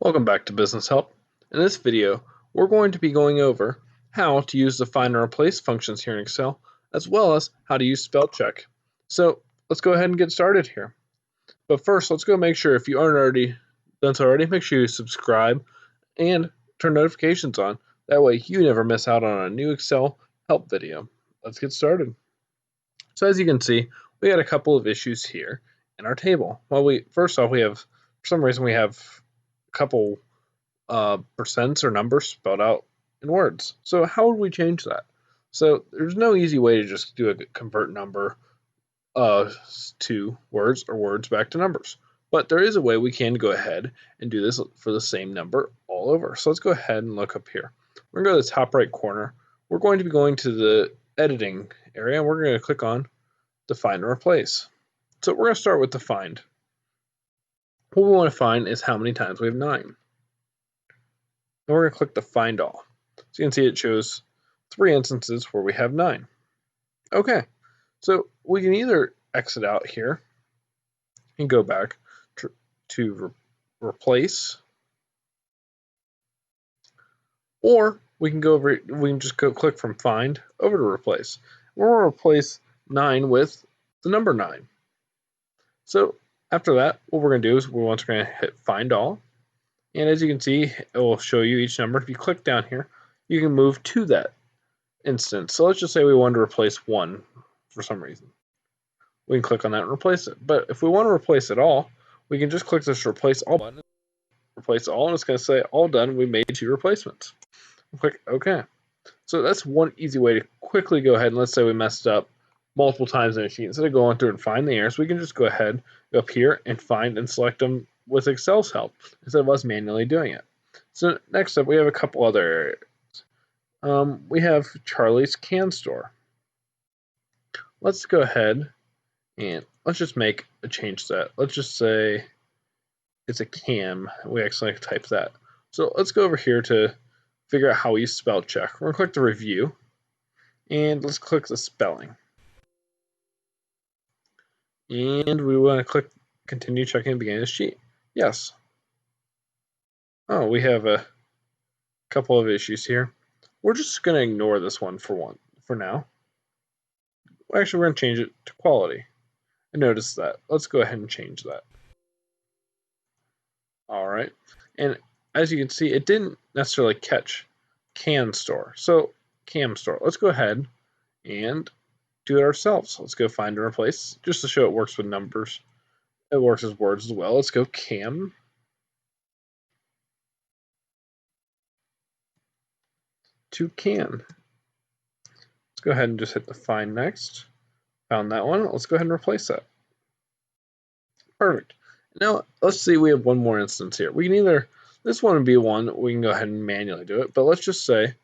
Welcome back to Business Help. In this video, we're going to be going over how to use the find and replace functions here in Excel, as well as how to use spell check. So let's go ahead and get started here. But first, let's go make sure if you aren't already done so already, make sure you subscribe and turn notifications on. That way you never miss out on a new Excel help video. Let's get started. So as you can see, we had a couple of issues here in our table. Well, first off, we have, for some reason, we have a couple percents or numbers spelled out in words. So how would we change that? So there's no easy way to just do a convert number to words or words back to numbers. But there is a way we can go ahead and do this for the same number all over. So let's go ahead and look up here. We're going to go to the top right corner. We're going to be going to the editing area, and we're going to click on define and replace. So we're going to start with define. What we want to find is how many times we have 9. And we're going to click the find all. So you can see it shows 3 instances where we have 9. Okay, so we can either exit out here and go back to replace, or we can go over. We can just go click from find over to replace. We're going to replace 9 with the number 9. So after that, what we're going to do is we're once going to hit find all, and as you can see, it will show you each number. If you click down here, you can move to that instance. So let's just say we want to replace 1 for some reason. We can click on that and replace it. But if we want to replace it all, we can just click this replace all button, replace all, and it's going to say all done. We made 2 replacements. Click OK. So that's one easy way to quickly go ahead and let's say we messed up multiple times in a sheet. Instead of going through and find the errors, we can just go ahead, go up here and find and select them with Excel's help instead of us manually doing it. So next up, we have a couple other areas. We have Charlie's Can Store. Let's go ahead and let's just make a change to that. Let's just say it's a cam. We accidentally typed that. So let's go over here to figure out how we use spell check. We're going to click the review, and let's click the spelling. And we want to click continue checking the beginning of the sheet. Yes. Oh, we have a couple of issues here. We're just going to ignore this one for now. Actually, we're going to change it to quality. I noticed that. Let's go ahead and change that. All right. And as you can see, it didn't necessarily catch can store. So cam store. Let's go ahead and do it ourselves. Let's go find and replace just to show it works with numbers. It works as words as well. Let's go cam to can. Let's go ahead and just hit the find next. Found that one. Let's go ahead and replace that. Perfect. Now let's see, we have one more instance here. We can either, this one would be one, we can go ahead and manually do it, but let's just say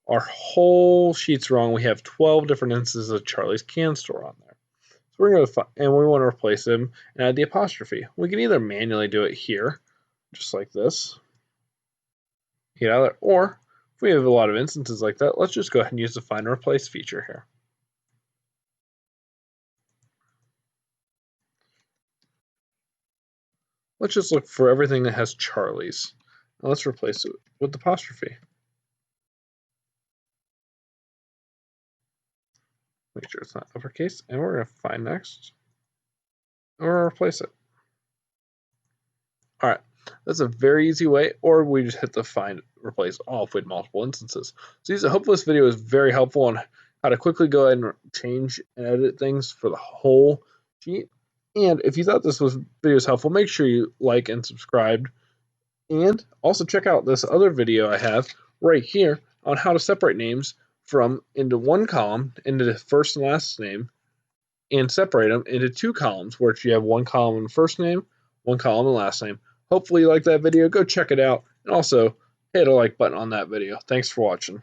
our whole sheet's wrong. We have 12 different instances of Charlie's Can Store on there. So we're going to find, and we want to replace them and add the apostrophe. We can either manually do it here, just like this, get out of there, or if we have a lot of instances like that, let's just go ahead and use the find and replace feature here. Let's just look for everything that has Charlie's. Now let's replace it with the apostrophe. Make sure it's not uppercase, and we're going to find next, or replace it. All right, that's a very easy way, or we just hit the find replace all if we had multiple instances. So hopefully this video is very helpful on how to quickly go ahead and change and edit things for the whole sheet. And if you thought this video was helpful, make sure you like and subscribe. And also check out this other video I have right here on how to separate names from into one column, into the first and last name, and separate them into 2 columns, where you have 1 column in first name, 1 column in last name. Hopefully you like that video. Go check it out, and also hit a like button on that video. Thanks for watching.